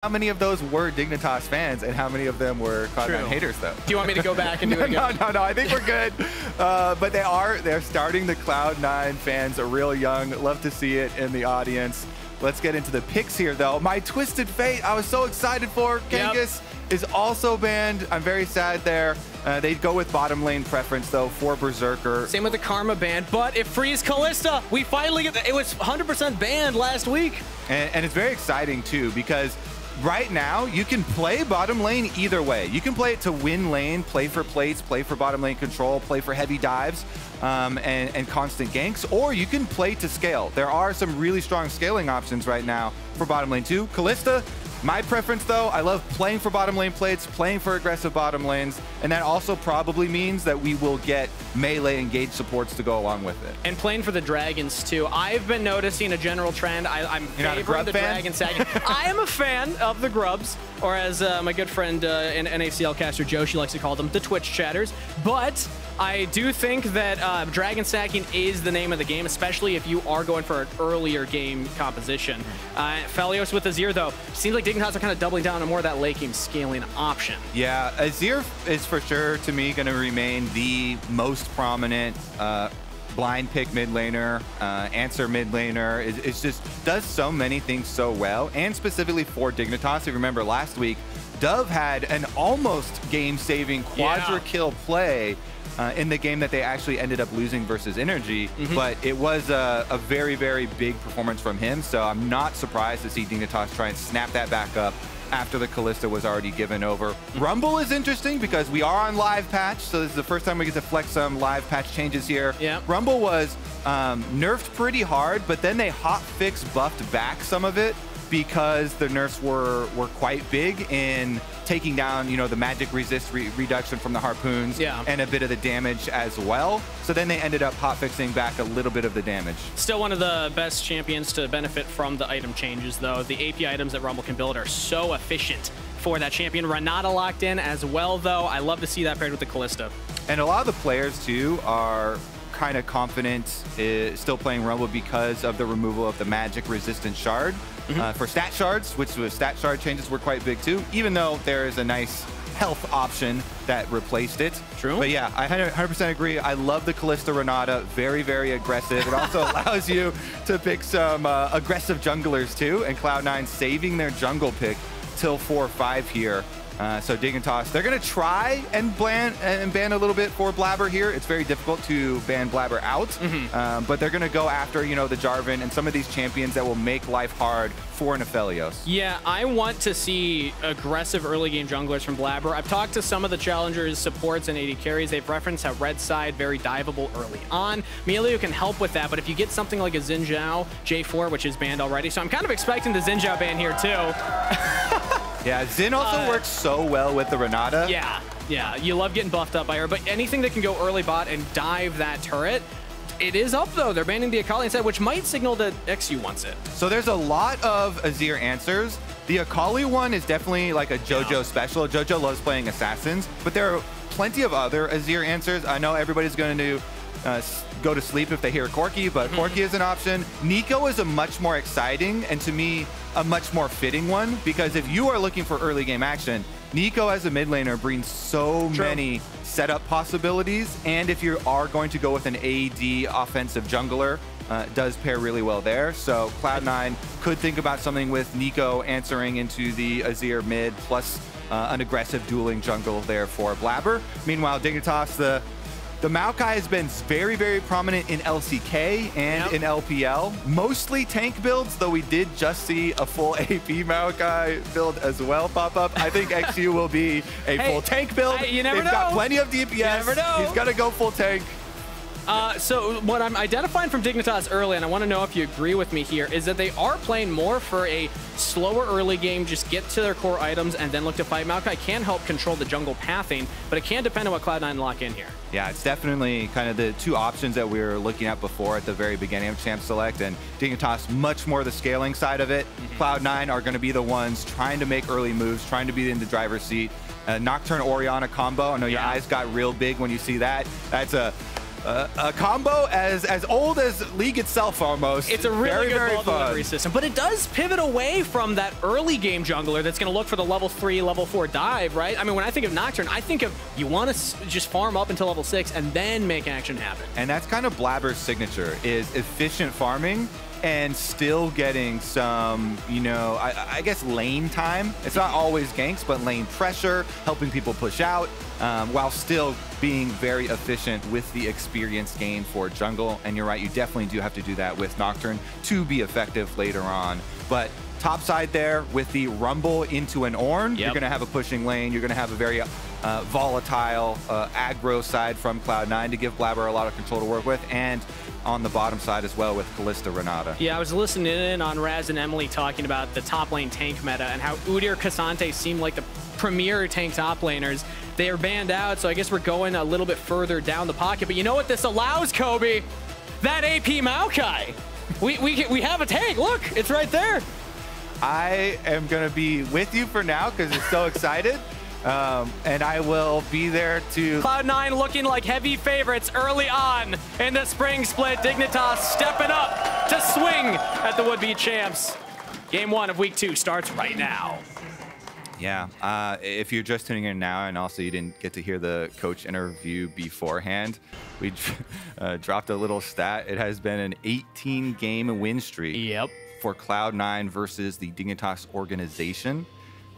How many of those were Dignitas fans and how many of them were Cloud9 haters, though? Do you want me to go back and do it again? No, I think we're good. But they're starting the Cloud9 fans are real young. Love to see it in the audience. Let's get into the picks here, though. My Twisted Fate, I was so excited for. Kangas is also banned. I'm very sad there. They'd go with bottom lane preference, though, for Berserker. Same with the Karma ban, but it frees Kalista. We finally get it was 100% banned last week. And it's very exciting, too, because right now, you can play bottom lane either way. You can play it to win lane, play for plates, play for bottom lane control, play for heavy dives, and constant ganks, or you can play to scale. There are some really strong scaling options right now for bottom lane too. Kalista, my preference though, I love playing for bottom lane plates, playing for aggressive bottom lanes, and that also probably means that we will get melee engaged supports to go along with it. And playing for the dragons too. I've been noticing a general trend. I'm favoring the dragon sagging. I am a fan of the grubs, or as my good friend and NACL caster Joshi likes to call them, the Twitch chatters. But I do think that dragon stacking is the name of the game, especially if you are going for an earlier game composition. Aphelios with Azir, though, seems like Dignitas are kind of doubling down on more of that late game scaling option. Yeah, Azir is for sure, to me, going to remain the most prominent blind pick mid laner, answer mid laner. It's just does so many things so well, and specifically for Dignitas. If you remember last week, Dove had an almost game-saving quadra kill play in the game that they actually ended up losing versus Energy, but it was a very, very big performance from him, so I'm not surprised to see Dignitas try and snap that back up after the Kalista was already given over. Rumble is interesting because we are on live patch, so this is the first time we get to flex some live patch changes here. Rumble was nerfed pretty hard, but then they hotfix buffed back some of it because the nerfs were quite big in taking down, you know, the magic resist reduction from the harpoons and a bit of the damage as well. So then they ended up hotfixing back a little bit of the damage. Still one of the best champions to benefit from the item changes, though. The AP items that Rumble can build are so efficient for that champion. Renata locked in as well, though. I love to see that paired with the Kalista. And a lot of the players, too, are kind of confident still playing Rumble because of the removal of the magic resistant shard. For stat shards, which was stat shard changes were quite big too, even though there is a nice health option that replaced it. True. But yeah, I 100% agree. I love the Kalista Renata. Very, very aggressive. It also allows you to pick some aggressive junglers too, and Cloud9 saving their jungle pick till 4-5 here. So Dignitas, they're going to try and ban a little bit for Blaber here. It's very difficult to ban Blaber out, but they're going to go after, you know, the Jarvan and some of these champions that will make life hard for an Aphelios. Yeah, I want to see aggressive early game junglers from Blaber. I've talked to some of the challengers, supports, and AD carries. They've referenced how red side very diveable early on. Milio can help with that, but if you get something like a Xin Zhao J4, which is banned already, so I'm kind of expecting the Xin Zhao ban here too. Yeah, Xin also works so well with the Renata. Yeah, you love getting buffed up by her, but anything that can go early bot and dive that turret, it is up though. They're banning the Akali instead, which might signal that eXyu wants it. So there's a lot of Azir answers. The Akali one is definitely like a Jojo special. Jojo loves playing assassins, but there are plenty of other Azir answers. I know everybody's going to go to sleep if they hear Corki, but Corki is an option. Nico is a much more exciting and, to me, a much more fitting one, because if you are looking for early game action, Nico as a mid laner brings so many setup possibilities, and if you are going to go with an AD offensive jungler, does pair really well there. So Cloud9 could think about something with Nico answering into the Azir mid, plus an aggressive dueling jungle there for Blaber. Meanwhile, Dignitas, the Maokai has been very, very prominent in LCK and in LPL. Mostly tank builds, though we did just see a full AP Maokai build as well pop up. I think eXyu will be a full tank build. You never know. They've got plenty of DPS. You never know. He's going to go full tank. So what I'm identifying from Dignitas early, and I want to know if you agree with me here, is that they are playing more for a slower early game, just get to their core items and then look to fight. Maokai can help control the jungle pathing, but it can depend on what Cloud9 lock in here. Yeah, it's definitely kind of the two options that we were looking at before at the very beginning of Champ Select, and Dignitas much more the scaling side of it. Cloud9 are going to be the ones trying to make early moves, trying to be in the driver's seat. Nocturne Orianna combo, I know your eyes got real big when you see that. a combo as old as League itself almost. It's a really very good ball delivery system, but it does pivot away from that early game jungler that's going to look for the level 3, level 4 dive, right? I mean, when I think of Nocturne, I think of you want to just farm up until level 6 and then make action happen. And that's kind of Blaber's signature, is efficient farming and still getting some, you know, I guess lane time. It's not always ganks, but lane pressure, helping people push out, while still being very efficient with the experience gain for jungle. And you're right, you definitely do have to do that with Nocturne to be effective later on. But top side there with the rumble into an Ornn, you're going to have a pushing lane. You're going to have a very volatile aggro side from Cloud9 to give Blaber a lot of control to work with. And on the bottom side as well with Kalista, Renata. Yeah, I was listening in on Raz and Emily talking about the top lane tank meta and how Udyr, K'Sante seem like the premier tank top laners. They are banned out, so I guess we're going a little bit further down the pocket. But you know what this allows, Kobe? That AP Maokai. We have a tank. Look, it's right there. I am going to be with you for now because it's so excited. And I will be there to... Cloud9 looking like heavy favorites early on in the spring split. Dignitas stepping up to swing at the would-be champs. Game 1 of week 2 starts right now. Yeah, if you're just tuning in now and also you didn't get to hear the coach interview beforehand, we dropped a little stat. It has been an 18-game win streak for Cloud9 versus the Dignitas organization.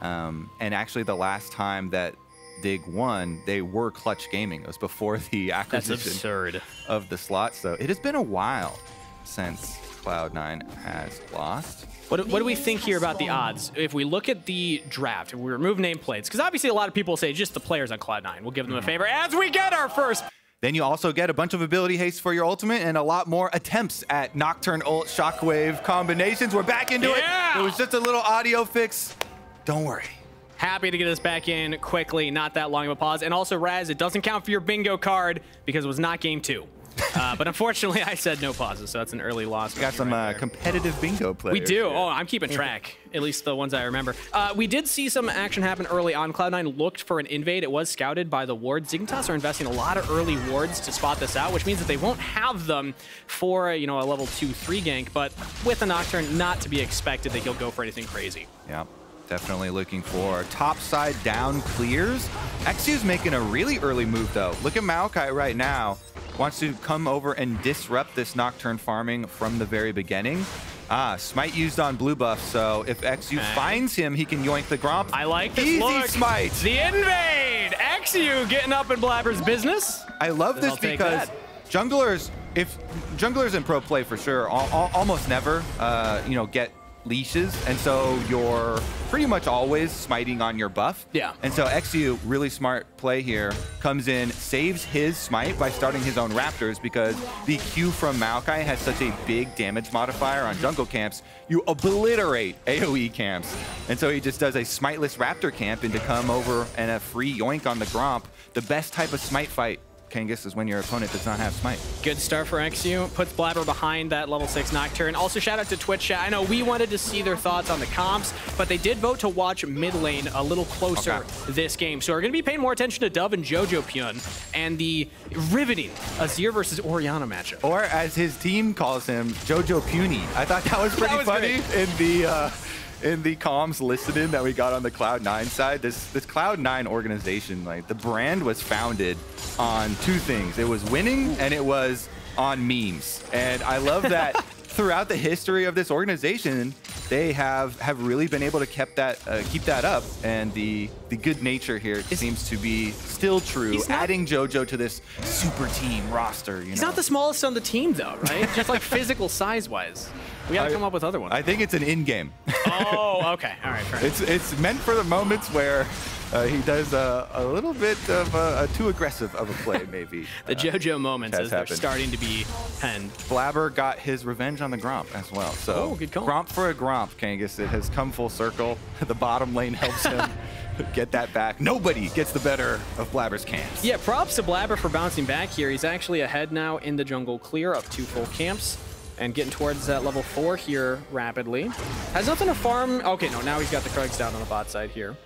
And actually the last time that Dig won, they were clutch gaming. It was before the acquisition of the slot. So it has been a while since Cloud9 has lost. What do we think here about the odds? If we look at the draft, if we remove nameplates, because obviously a lot of people say just the players on Cloud9. We'll give them a favor as we get our first. Then you also get a bunch of ability haste for your ultimate and a lot more attempts at Nocturne ult Shockwave combinations. We're back into it. It was just a little audio fix. Don't worry. Happy to get us back in quickly. Not that long of a pause. And also, Raz, it doesn't count for your bingo card because it was not game 2. But unfortunately, I said no pauses, so that's an early loss. We got some competitive bingo players. We do. Oh, I'm keeping track, at least the ones I remember. We did see some action happen early on. Cloud9 looked for an invade. It was scouted by the wards. Dignitas are investing a lot of early wards to spot this out, which means that they won't have them for, you know, a level 2-3 gank. But with a Nocturne, not to be expected that he'll go for anything crazy. Yeah. Definitely looking for top side down clears. eXyu's making a really early move though. Look at Maokai right now. Wants to come over and disrupt this Nocturne farming from the very beginning. Smite used on blue buff, so if eXyu finds him, he can yoink the Gromp. I like this Easy look. Smite. The invade. eXyu getting up in Blaber's business. I love this because junglers, if junglers in pro play for sure, almost never, you know, get leashes, and so you're pretty much always smiting on your buff. Yeah. And so eXyu, really smart play here, comes in, saves his smite by starting his own Raptors because the Q from Maokai has such a big damage modifier on jungle camps. You obliterate AoE camps. And so he just does a smiteless Raptor camp and to come over and a free yoink on the Gromp. The best type of smite fight, Kangas, is when your opponent does not have smite. Good start for eXyu. Puts Blaber behind that level 6 Nocturne. Also, shout out to Twitch chat. I know we wanted to see their thoughts on the comps, but they did vote to watch mid lane a little closer this game. So we're going to be paying more attention to Dove and Jojopyun and the riveting Azir versus Orianna matchup. Or as his team calls him, Jojopyuni. I thought that was pretty funny in the comms listening that we got on the Cloud9 side. This Cloud9 organization, like the brand was founded on 2 things. It was winning and it was on memes. And I love that throughout the history of this organization, they have really been able to keep that up. And the good nature here seems to be still true. Adding Jojo to this super team roster. He's not the smallest on the team though, right? Just like physical size-wise. We gotta come up with other ones. I think it's an in-game. Oh, okay. All right, fair enough. It's meant for the moments where he does a little bit of a too aggressive of a play, maybe. The JoJo moments as they're starting to be penned. Blaber got his revenge on the Gromp as well. So good call. Gromp for a Gromp, Kangas. It has come full circle. The bottom lane helps him get that back. Nobody gets the better of Blaber's camps. Yeah, props to Blaber for bouncing back here. He's actually ahead now in the jungle clear, up 2 full camps. And getting towards that level 4 here rapidly. Has nothing to farm. Okay, no, now he's got the Krugs down on the bot side here.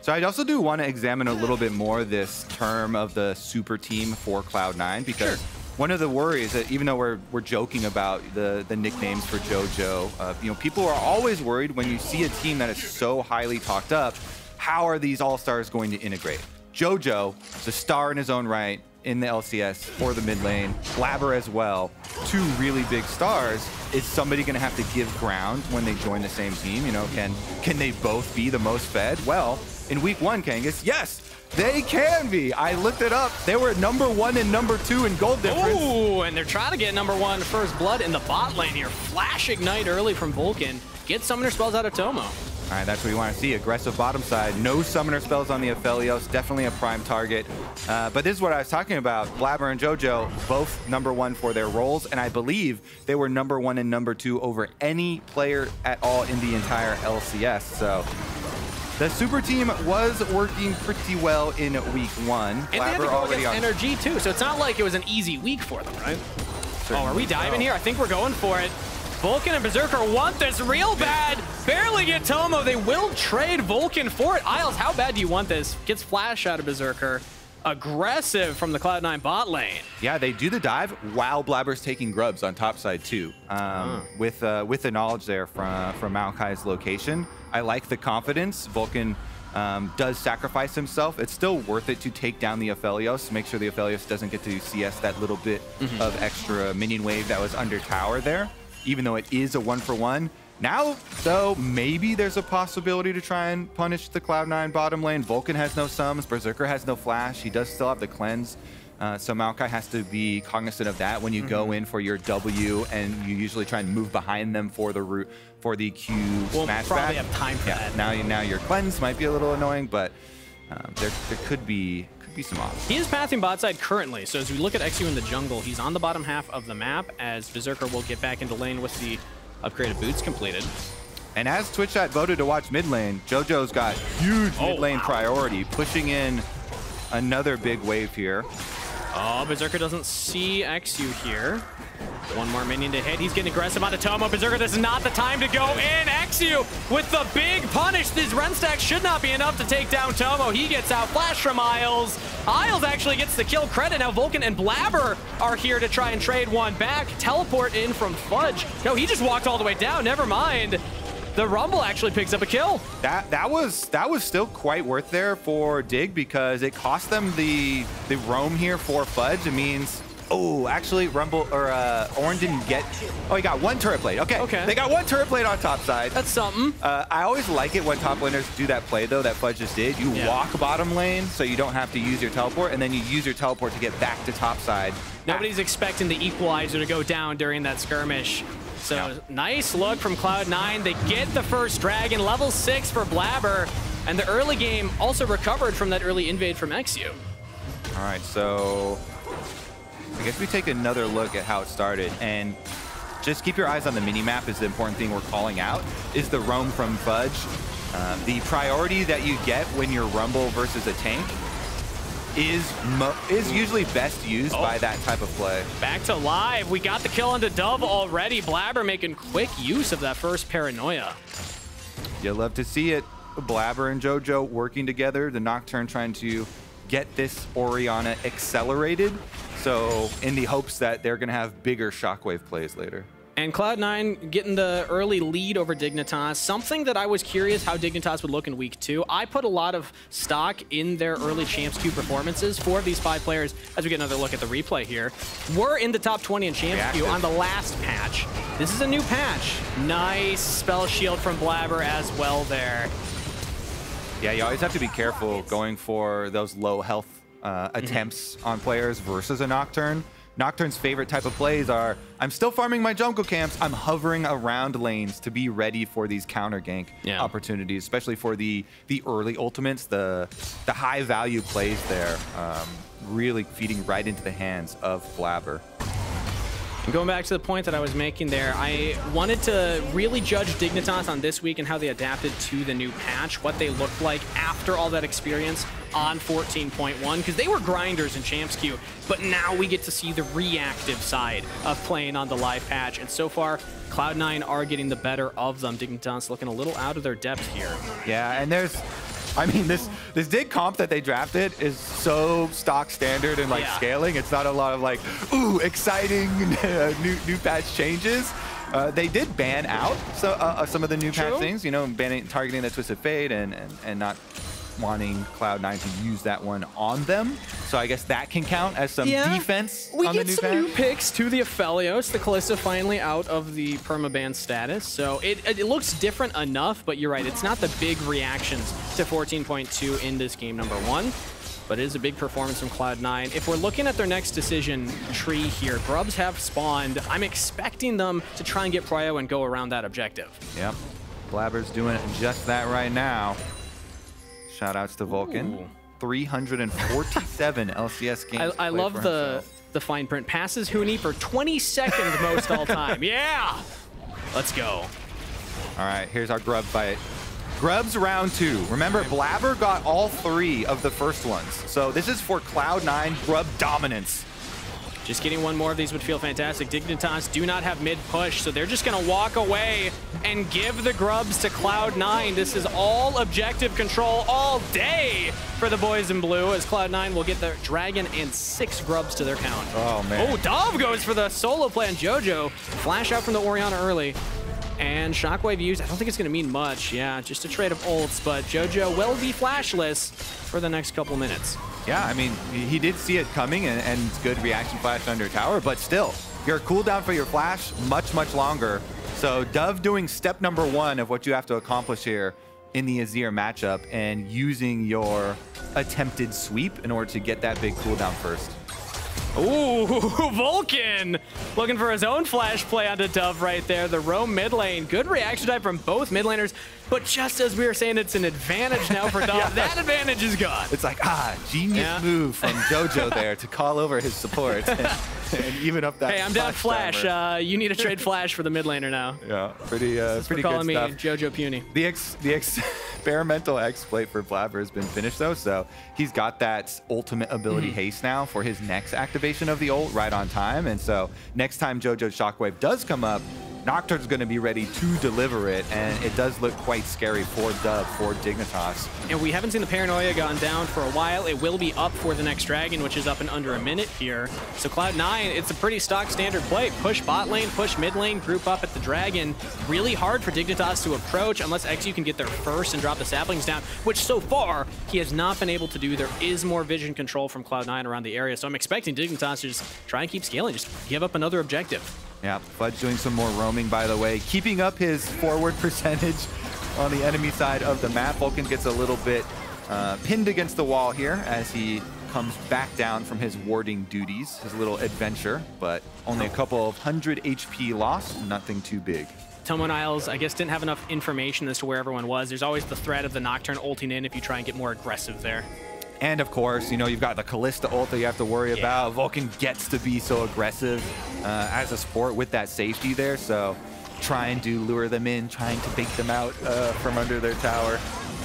So I also do want to examine a little bit more this term of the super team for Cloud9 because one of the worries that even though we're joking about the nicknames for JoJo, you know, people are always worried when you see a team that is so highly talked up, how are these all-stars going to integrate? JoJo, the star in his own right in the LCS for the mid lane, Blaber as well, two really big stars. Is somebody going to have to give ground when they join the same team? You know, can they both be the most fed? Well, in week 1, Kangas, yes, they can be. I looked it up. They were #1 and #2 in gold difference. Ooh, and they're trying to get #1 first blood in the bot lane here. Flash Ignite early from Vulcan. Get summoner spells out of Tomo. All right, that's what you want to see. Aggressive bottom side. No summoner spells on the Aphelios. Definitely a prime target. But this is what I was talking about. Blaber and JoJo, both #1 for their roles. And I believe they were #1 and #2 over any player at all in the entire LCS. So the super team was working pretty well in week 1. And they had to go against Energy too. So it's not like it was an easy week for them, right? Certainly. Oh, are we diving here? I think we're going for it. Vulcan and Berserker want this real bad. Barely get Tomo. They will trade Vulcan for it. Isles, how bad do you want this? Gets flash out of Berserker. Aggressive from the Cloud9 bot lane. Yeah, they do the dive while Blaber's taking grubs on top side too. With the knowledge there from Maokai's location. I like the confidence. Vulcan does sacrifice himself. It's still worth it to take down the Aphelios, make sure the Aphelios doesn't get to CS that little bit of extra minion wave that was under tower there, even though it is a 1-for-1. Now, though, maybe there's a possibility to try and punish the Cloud9 bottom lane. Vulcan has no sums. Berserker has no flash. He does still have the cleanse. So Maokai has to be cognizant of that when you go in for your W, and you usually try and move behind them for the root for the Q smash probably back. have time for that. Now your cleanse might be a little annoying, but there could be some options. He is pathing bot side currently, so as we look at eXyu in the jungle, he's on the bottom half of the map as Berserker will get back into lane with the upgraded boots completed. And as Twitch chat voted to watch mid lane, JoJo's got huge mid lane priority, pushing in another big wave here. Oh, Berserker doesn't see eXyu here. One more minion to hit. He's getting aggressive onto Tomo. Berserker, this is not the time to go in. eXyu with the big punish. These run stacks should not be enough to take down Tomo. He gets out. Flash from Isles. Isles actually gets the kill credit. Now Vulcan and Blaber are here to try and trade one back. Teleport in from Fudge. No, he just walked all the way down. Never mind. The Rumble actually picks up a kill. That was still quite worth there for Dig because it cost them the roam here for Fudge. It means, oh, actually Rumble or Ornn didn't get. Oh, he got one turret blade. Okay. They got one turret blade on top side. That's something. I always like it when top laners do that play though that Fudge just did. You walk bottom lane so you don't have to use your teleport, and then you use your teleport to get back to top side. Nobody's expecting the equalizer to go down during that skirmish. So nice look from Cloud9. They get the first dragon, level 6 for Blaber, and the early game also recovered from that early invade from eXyu. All right, so I guess we take another look at how it started, and just keep your eyes on the mini-map is the important thing we're calling out, is the roam from Fudge. The priority that you get when you're Rumble versus a tank is usually best used by that type of play. Back to live. We got the kill onto Dove already. Blaber making quick use of that first paranoia. You'll love to see it. Blaber and JoJo working together. The Nocturne trying to get this Orianna accelerated. So in the hopes that they're going to have bigger shockwave plays later. And Cloud9 getting the early lead over Dignitas. Something that I was curious how Dignitas would look in week 2. I put a lot of stock in their early Champs Q performances for these 5 players. As we get another look at the replay here, we're in the top 20 in Champs Q on the last patch. This is a new patch. Nice spell shield from Blaber as well there. Yeah, you always have to be careful going for those low health attempts on players versus a Nocturne. Nocturne's favorite type of plays are, I'm still farming my jungle camps, I'm hovering around lanes to be ready for these counter gank opportunities, especially for the early ultimates, the high value plays there, really feeding right into the hands of Blaber. And going back to the point that I was making there, I wanted to really judge Dignitas on this week and how they adapted to the new patch, what they looked like after all that experience on 14.1, because they were grinders in Champs Q, but now we get to see the reactive side of playing on the live patch, and so far, Cloud9 are getting the better of them. Dignitas looking a little out of their depth here. Yeah, and there's, I mean, this Dig comp that they drafted is so stock standard and like scaling. It's not a lot of like, ooh, exciting new patch changes. They did ban out some of the new patch things, you know, targeting the Twisted Fate and not wanting Cloud9 to use that one on them. So I guess that can count as some defense on the new patch. We get some new picks to the Aphelios. The Kalista finally out of the permaban status. So it looks different enough, but you're right. It's not the big reactions to 14.2 in this game, number one. But it is a big performance from Cloud9. If we're looking at their next decision tree here, Grubs have spawned. I'm expecting them to try and get Prio and go around that objective. Yep. Blaber's doing just that right now. Shout outs to Vulcan. Ooh. 347 LCS games. I love the fine print. Passes Huni for 22nd most all time. Yeah! Let's go. All right, here's our Grub fight. Grubs round 2. Remember, Blaber got all 3 of the first ones. So this is for Cloud9 Grub dominance. Just getting one more of these would feel fantastic. Dignitas do not have mid push, so they're just going to walk away and give the Grubs to Cloud9. This is all objective control all day for the boys in blue, as Cloud9 will get their Dragon and 6 Grubs to their count. Oh, man. Oh, Dove goes for the solo play on Jojo. Flash out from the Orianna early. And Shockwave used, I don't think it's going to mean much. Yeah, just a trade of ults, but Jojo will be flashless for the next couple minutes. Yeah, I mean, he did see it coming, and good reaction flash under tower, but still, your cooldown for your flash, much, much longer. So Dove doing step number 1 of what you have to accomplish here in the Azir matchup and using your attempted sweep in order to get that big cooldown first. Ooh, Vulcan looking for his own flash play onto Dove right there. The roam mid lane. Good reaction time from both mid laners. But just as we were saying, it's an advantage now for Dove. That advantage is gone. It's like, genius move from Jojo there to call over his support and even up that. Hey, I'm down flash. You need to trade flash for the mid laner now. Yeah, pretty good stuff. Calling me Jojopyun. The experimental exploit for Blaber has been finished though, so he's got that ultimate ability haste now for his next activation of the ult right on time. And so next time Jojo's Shockwave does come up, Nocturne's going to be ready to deliver it, and it does look quite scary for Dove, for Dignitas. And we haven't seen the Paranoia gone down for a while. It will be up for the next Dragon, which is up in under a minute here. So Cloud9, it's a pretty stock standard play. Push bot lane, push mid lane, group up at the Dragon. Really hard for Dignitas to approach unless eXyu can get there first and drop the saplings down, which so far he has not been able to do. There is more vision control from Cloud9 around the area, so I'm expecting Dignitas to just try and keep scaling, just give up another objective. Yeah, Fudge doing some more roaming, by the way, keeping up his forward percentage on the enemy side of the map. Vulcan gets a little bit pinned against the wall here as he comes back down from his warding duties, his little adventure, but only a couple of 100 HP lost, nothing too big. Tomo and Isles, I guess, didn't have enough information as to where everyone was. There's always the threat of the Nocturne ulting in if you try and get more aggressive there. And of course, you know, you've got the Kalista ult that you have to worry about. Vulcan gets to be so aggressive as a support with that safety there. So trying to lure them in, trying to bait them out from under their tower.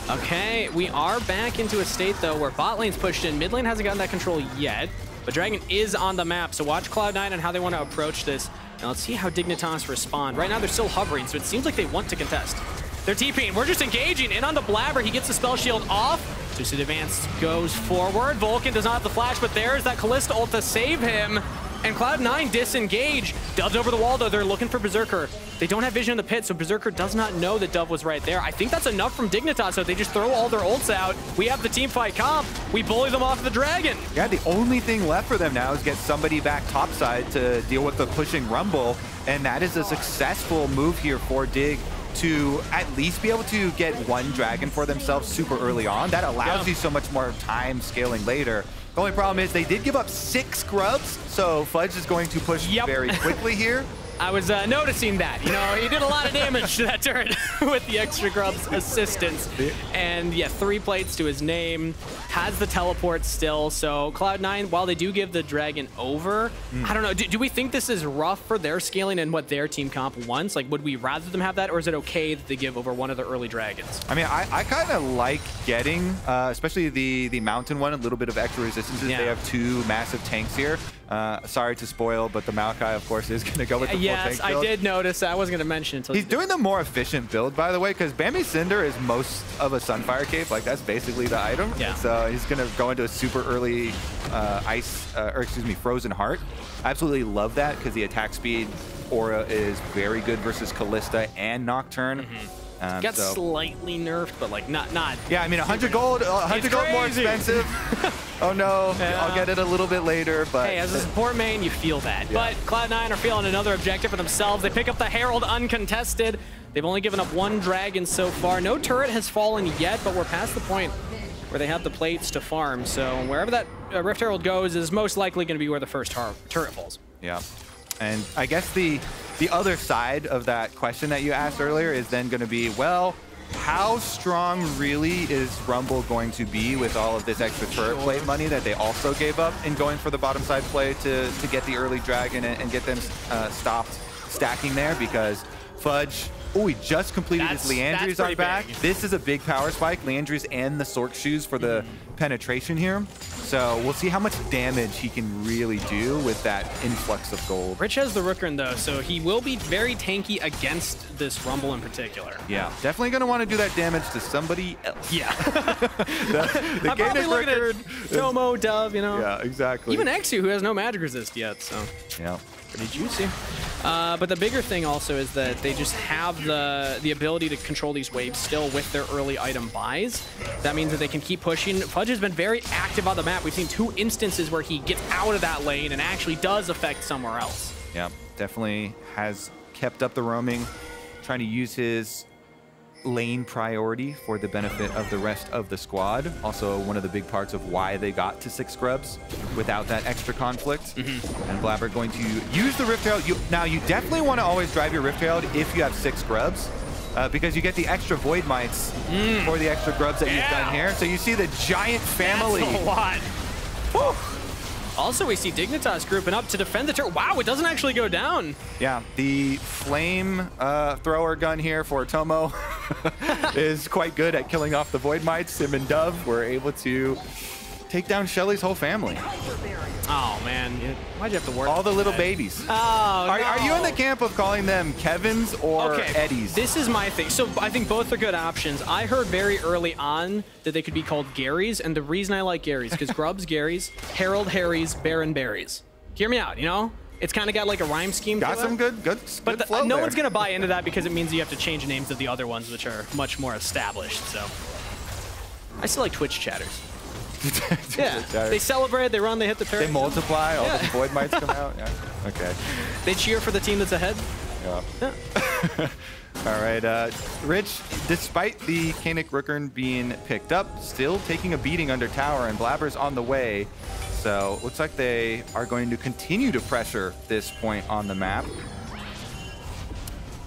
Okay, we are back into a state though where bot lane's pushed in. Mid lane hasn't gotten that control yet, but Dragon is on the map. So watch Cloud9 and how they want to approach this. Now let's see how Dignitas respond. Right now they're still hovering, so it seems like they want to contest. They're TPing. We're just engaging. In on the Blaber. He gets the spell shield off. Twisted Advance goes forward. Vulcan does not have the flash, but there's that Kalista ult to save him. And Cloud9 disengage. Dove's over the wall, though. They're looking for Berserker. They don't have vision in the pit, so Berserker does not know that Dove was right there. I think that's enough from Dignitas, so they just throw all their ults out. We have the team fight comp. We bully them off the Dragon. Yeah, the only thing left for them now is get somebody back topside to deal with the pushing Rumble. And that is a successful move here for Dig to at least be able to get one Dragon for themselves super early on. That allows you so much more time scaling later. The only problem is they did give up 6 Grubs, so Fudge is going to push very quickly here. I was noticing that. You know, he did a lot of damage to that turret with the extra Grubs assistance. And yeah, 3 plates to his name. Has the teleport still. So Cloud9, while they do give the Dragon over, I don't know. Do we think this is rough for their scaling and what their team comp wants? Like, would we rather them have that, or is it okay that they give over one of the early Dragons? I mean, I kind of like getting, especially the Mountain one, a little bit of extra resistances. They have 2 massive tanks here. Sorry to spoil, but the Maokai, of course, is going to go with the full tank build. I did notice. I wasn't going to mention it until he's doing the more efficient build, by the way, because Bambi Cinder is most of a Sunfire Cape. Like, that's basically the item. Yeah. So he's going to go into a super early Frozen Heart. I absolutely love that because the attack speed aura is very good versus Kalista and Nocturne. Got slightly nerfed, but like not. Yeah, I mean 100 gold, 100 gold more expensive. Oh no, I'll get it a little bit later. But hey, as a support main, you feel that. Yeah. But Cloud9 are feeling another objective for themselves. They pick up the Herald uncontested. They've only given up 1 dragon so far. No turret has fallen yet, but we're past the point where they have the plates to farm. So wherever that Rift Herald goes is most likely going to be where the first turret falls. Yeah, and I guess the other side of that question that you asked earlier is then going to be, well, how strong really is Rumble going to be with all of this extra turret plate money that they also gave up in going for the bottom side play to get the early dragon and get them stopped stacking there? Because Fudge, he just completed his Leandry's are back. This is a big power spike, Leandry's and the Sork shoes for the penetration here. So we'll see how much damage he can really do with that influx of gold. Rich has the Rookrun though, so he will be very tanky against this Rumble in particular. Yeah, definitely going to want to do that damage to somebody else. Yeah. the I'm probably looking at Tomo, Dove, you know. Yeah, exactly. Even eXyu, who has no magic resist yet, so. Yeah. Pretty juicy. But the bigger thing also is that they just have the ability to control these waves still with their early item buys. That means that they can keep pushing. Fudge has been very active on the map. We've seen 2 instances where he gets out of that lane and actually does affect somewhere else. Yeah, definitely has kept up the roaming, trying to use his lane priority for the benefit of the rest of the squad. Also one of the big parts of why they got to 6 scrubs without that extra conflict. And Blaber going to use the Rift Herald. Now you definitely want to always drive your Rift Herald if you have 6 scrubs. Because you get the extra Void Mites for the extra grubs that you've done here. So you see the giant family. That's a lot. Whew. Also, we see Dignitas grouping up to defend the turret. Wow, it doesn't actually go down. Yeah, the flame thrower gun here for Tomo is quite good at killing off the Void Mites. Him and Dove were able to take down Shelly's whole family. Oh, man. Why'd you have to work? All the little babies. Oh, Are you in the camp of calling them Kevins or Eddies? This is my thing. So I think both are good options. I heard very early on that they could be called Garys, and the reason I like Garys, because Grubs, Garys, Herald, Harrys, Baron, Berries. Hear me out, you know? It's kind of got like a rhyme scheme got to some it. good But flow no there. one's going to buy into that because it means you have to change names of the other ones, which are much more established, so. I still like Twitch chatters. Yeah, they celebrate, they run, they hit the turret. They multiply, all the Void Mites come out. Yeah. Okay. They cheer for the team that's ahead. Yeah. All right, Rich, despite the Kanik Rookrun being picked up, still taking a beating under tower, and Blaber's on the way. So looks like they are going to continue to pressure this point on the map.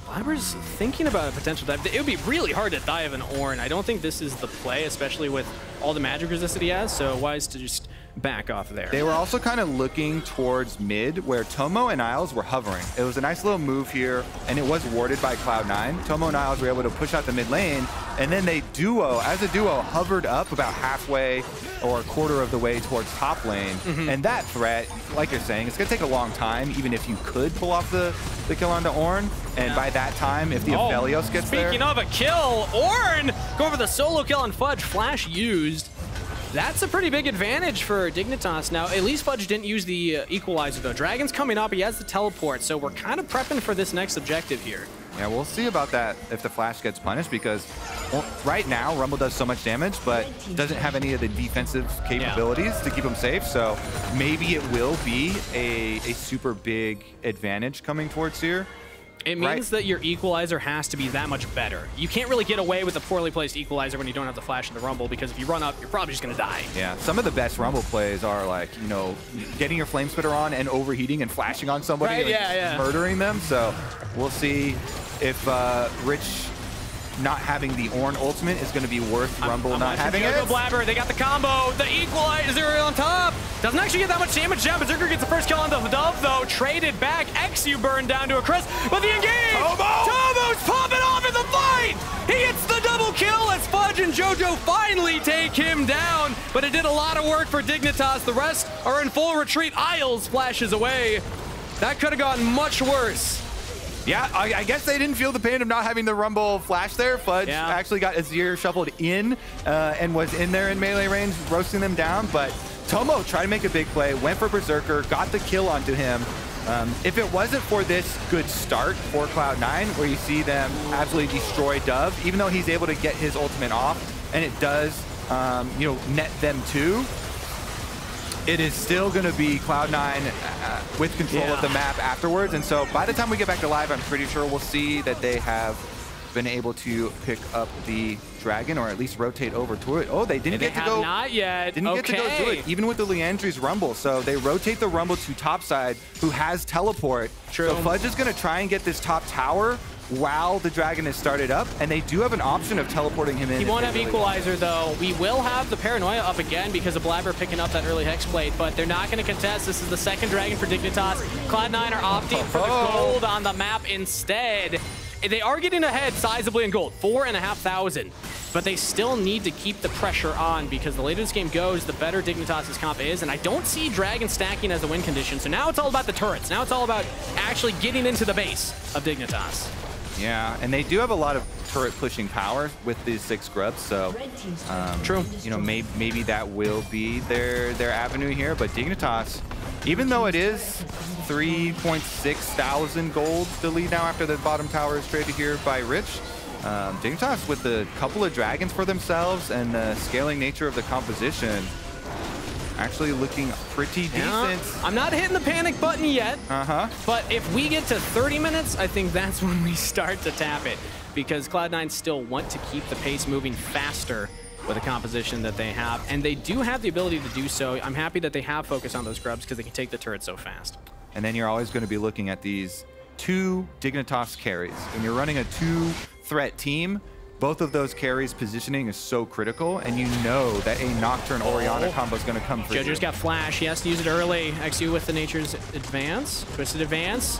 Blaber's thinking about a potential dive. It would be really hard to dive an Ornn. I don't think this is the play, especially with all the magic resist that he has, so wise to just back off there. They were also kind of looking towards mid, where Tomo and Isles were hovering. It was a nice little move here, and it was warded by Cloud9. Tomo and Isles were able to push out the mid lane, and then they as a duo, hovered up about halfway or a quarter of the way towards top lane. And that threat, like you're saying, it's going to take a long time, even if you could pull off the kill onto Ornn. And by that time, if the Aphelios gets there... Speaking of a kill, Ornn going for the solo kill on Fudge, flash used. That's a pretty big advantage for Dignitas. Now, at least Fudge didn't use the equalizer, though. Dragon's coming up, he has the teleport, so we're kind of prepping for this next objective here. Yeah, we'll see about that if the flash gets punished, because right now, Rumble does so much damage, but doesn't have any of the defensive capabilities to keep him safe, so maybe it will be a super big advantage coming towards here. It means that your equalizer has to be that much better. You can't really get away with a poorly placed equalizer when you don't have the flash in the Rumble, because if you run up, you're probably just going to die. Yeah, some of the best Rumble plays are like, you know, getting your Flame Spitter on and overheating and flashing on somebody and murdering them. So we'll see if Rich not having the Ornn ultimate is going to be worth Rumble not having it. Blaber, they got the combo, the equalizer on top. Doesn't actually get that much damage down. Berserker gets the first kill on the Dove, though. Traded back. eXyu burned down to a crisp, but the engage! Tomo's popping off in the fight! He hits the double kill as Fudge and Jojo finally take him down, but it did a lot of work for Dignitas. The rest are in full retreat. Isles flashes away. That could have gone much worse. Yeah, I guess they didn't feel the pain of not having the Rumble flash there. Fudge actually got Azir shuffled in and was in there in melee range, roasting them down. But Tomo tried to make a big play, went for Berserker, got the kill onto him. If it wasn't for this good start for Cloud9, where you see them absolutely destroy Dove, even though he's able to get his ultimate off, and it does, you know, net them too, it is still going to be Cloud9 with control of the map afterwards. And so by the time we get back to live, I'm pretty sure we'll see that they have been able to pick up the dragon, or at least rotate over to it. Oh, they didn't get to go. Not yet. Didn't get to go do it, even with the Leandri's Rumble. So they rotate the Rumble to topside, who has teleport. True. So Fudge is going to try and get this top tower while the dragon is started up, and they do have an option of teleporting him in. He won't have Equalizer, though. We will have the Paranoia up again because of Blaber picking up that early Hex Plate, but they're not going to contest. This is the second dragon for Dignitas. Cloud9 are opting for the gold on the map instead. They are getting ahead sizably in gold, 4,500. But they still need to keep the pressure on because the later this game goes, the better Dignitas' comp is. And I don't see Dragon stacking as a win condition. So now it's all about the turrets. Now it's all about actually getting into the base of Dignitas. Yeah, and they do have a lot of turret pushing power with these 6 grubs, so True. You know, maybe that will be their avenue here. But Dignitas, even though it is 3.6 thousand gold to lead now after the bottom tower is traded here by Rich, Dignitas with a couple of dragons for themselves and the scaling nature of the composition, actually looking pretty decent. I'm not hitting the panic button yet, but if we get to 30 minutes, I think that's when we start to tap it, because Cloud9 still want to keep the pace moving faster with the composition that they have, and they do have the ability to do so. I'm happy that they have focused on those grubs because they can take the turret so fast. And then you're always going to be looking at these 2 Dignitas carries. When you're running a 2-threat team, both of those carries positioning is so critical, and you know that a Nocturne Orianna combo is going to come through. Jojo's got flash. He has to use it early. eXyu with the Nature's Advance. Twisted Advance.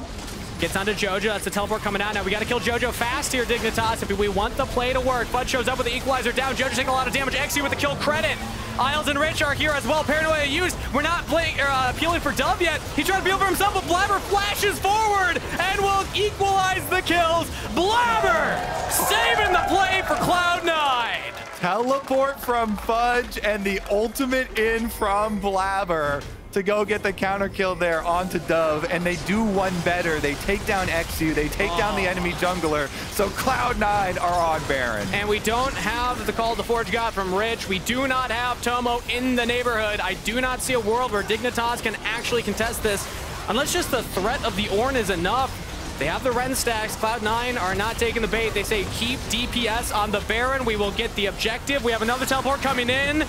Gets onto Jojo. That's the teleport coming out. Now we got to kill Jojo fast here, Dignitas, if we want the play to work. Fudge shows up with the equalizer down. Jojo's taking a lot of damage. eXyu with the kill credit. Isles and Rich are here as well. Paranoia used. We're not playing appealing for Dove yet. He tried to appeal for himself, but Blaber flashes forward and will equalize the kills. Blaber saving the play for Cloud9. Teleport from Fudge and the ultimate in from Blaber to go get the counter kill there onto Dove, and they do one better. They take down eXyu, they take down the enemy jungler, so Cloud9 are on Baron. And we don't have the call the Forge God from Rich. We do not have Tomo in the neighborhood. I do not see a world where Dignitas can actually contest this, unless just the threat of the Ornn is enough. They have the Ren stacks. Cloud9 are not taking the bait. They say keep DPS on the Baron. We will get the objective. We have another teleport coming in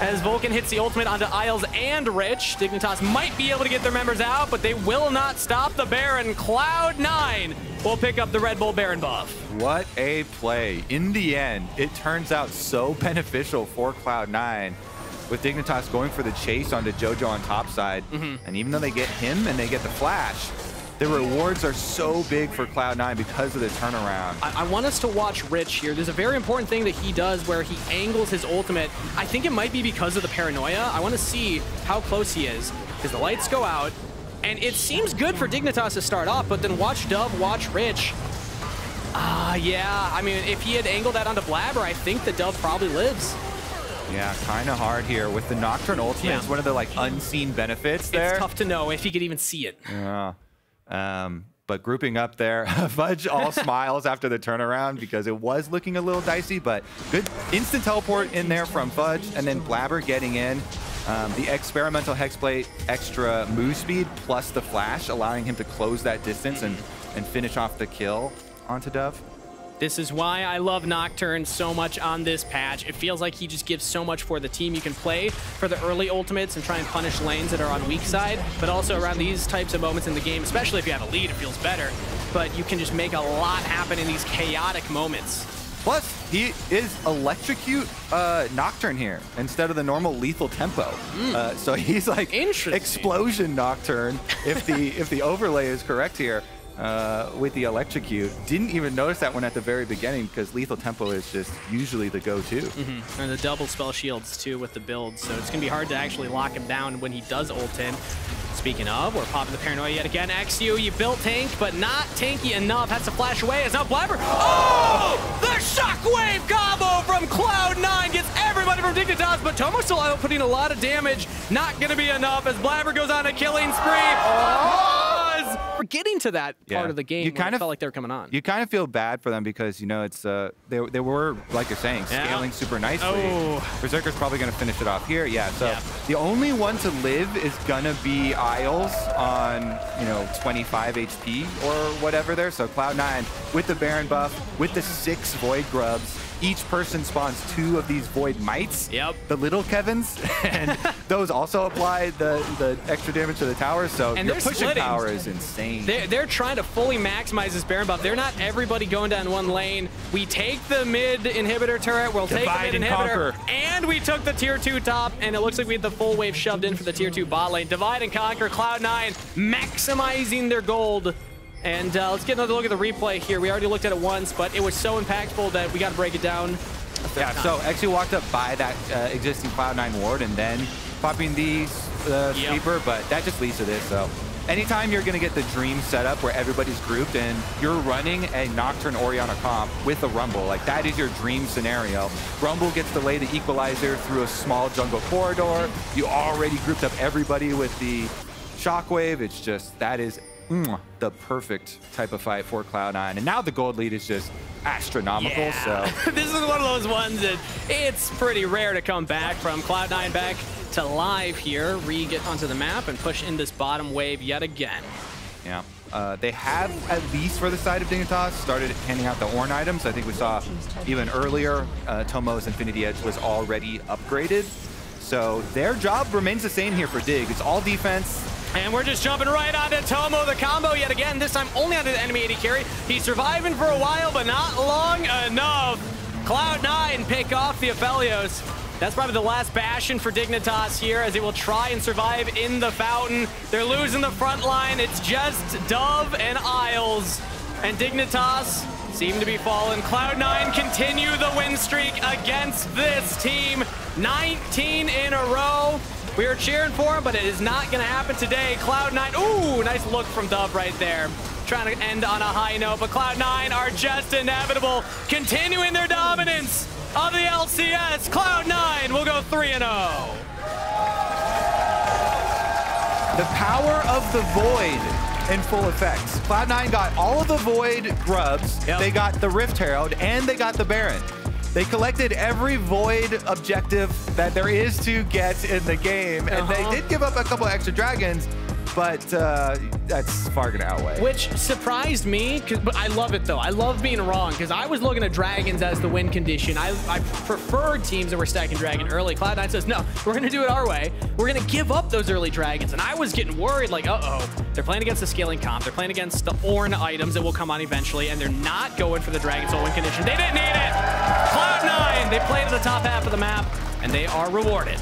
as Vulcan hits the ultimate onto Isles and Rich. Dignitas might be able to get their members out, but they will not stop the Baron. Cloud9 will pick up the Red Bull Baron buff. What a play. In the end, it turns out so beneficial for Cloud9, with Dignitas going for the chase onto Jojo on top side. And even though they get him and they get the flash, the rewards are so big for Cloud9 because of the turnaround. I want us to watch Rich here. There's a very important thing that he does where he angles his ultimate. I think it might be because of the paranoia. I want to see how close he is, because the lights go out, and it seems good for Dignitas to start off, but then watch Dove, watch Rich. Yeah, I mean, if he had angled that onto Blaber, I think the Dove probably lives. Yeah, kind of hard here. With the Nocturne ultimate, it's one of the like unseen benefits there. It's tough to know if he could even see it. Yeah. But grouping up there, Fudge all smiles after the turnaround because it was looking a little dicey, but good instant teleport in there from Fudge, and then Blaber getting in. The experimental Hexblade extra move speed plus the flash, allowing him to close that distance and finish off the kill onto Dove. This is why I love Nocturne so much on this patch. It feels like he just gives so much for the team. You can play for the early ultimates and try and punish lanes that are on weak side, but also around these types of moments in the game, especially if you have a lead, it feels better. But you can just make a lot happen in these chaotic moments. Plus, he is electrocute Nocturne here instead of the normal lethal tempo. So he's like explosion Nocturne if the overlay is correct here. with the electrocute. Didn't even notice that one at the very beginning because lethal tempo is just usually the go-to. And the double spell shields too with the build, so it's gonna be hard to actually lock him down when he does ult in. Speaking of, we're popping the paranoia yet again. eXyu, you built tank, but not tanky enough. Has to flash away. It's now Blaber. Oh! The shockwave combo from Cloud9 gets everybody from Dignitas, but Tomo still outputting a lot of damage. Not gonna be enough as Blaber goes on a killing spree. We're getting to that part of the game. You kind of felt like they were coming on. You kind of feel bad for them because, you know, it's they were, like you're saying, scaling super nicely. Oh. Berserker's probably going to finish it off here. Yeah, so the only one to live is going to be Isles on, you know, 25 HP or whatever there. So Cloud9 with the Baron buff, with the 6 Void Grubs. Each person spawns 2 of these Void Mites, the little Kevins, and those also apply the extra damage to the towers, so your pushing power is insane. They're trying to fully maximize this Baron buff. They're not everybody going down one lane. We take the mid inhibitor turret, we'll take the mid inhibitor, and we took the tier 2 top, and it looks like we had the full wave shoved in for the tier 2 bot lane. Divide and conquer, Cloud9 maximizing their gold. And let's get another look at the replay here. We already looked at it once, but it was so impactful that we got to break it down. Yeah, so eXyu walked up by that existing Cloud9 ward and then popping the sweeper, but that just leads to this. So anytime you're going to get the dream setup where everybody's grouped and you're running a Nocturne Orianna comp with a Rumble, like that is your dream scenario. Rumble gets to lay the equalizer through a small jungle corridor. You already grouped up everybody with the Shockwave. It's just, that is the perfect type of fight for Cloud9. And now the gold lead is just astronomical. So this is one of those ones that it's pretty rare to come back from. Cloud9 back to live here. Get onto the map and push in this bottom wave yet again. Yeah. They have, at least for the side of Dignitas, started handing out the Ornn items. I think we saw even earlier, Tomo's Infinity Edge was already upgraded. So their job remains the same here for Dig. It's all defense. And we're just jumping right onto Tomo, the combo yet again, this time only onto the enemy AD carry. He's surviving for a while, but not long enough. Cloud9 pick off the Aphelios. That's probably the last bastion for Dignitas here as they will try and survive in the fountain. They're losing the front line. It's just Dove and Isles. And Dignitas seem to be falling. Cloud9 continue the win streak against this team. 19 in a row. We are cheering for him, but it is not going to happen today. Cloud9, ooh, nice look from Dove right there. Trying to end on a high note, but Cloud9 are just inevitable. Continuing their dominance of the LCS. Cloud9 will go 3-0. The power of the Void in full effect. Cloud9 got all of the Void grubs. They got the Rift Herald, and they got the Baron. They collected every Void objective that there is to get in the game, and they did give up a couple extra dragons, but that's far gonna outweigh. Which surprised me, but I love it though. I love being wrong, because I was looking at dragons as the win condition. I preferred teams that were stacking dragon early. Cloud9 says, no, we're gonna do it our way. We're gonna give up those early dragons, and I was getting worried, like, uh-oh. They're playing against the scaling comp. They're playing against the Ornn items that will come on eventually, and they're not going for the dragon soul win condition. They didn't need it. Cloud9, they played at the top half of the map, and they are rewarded.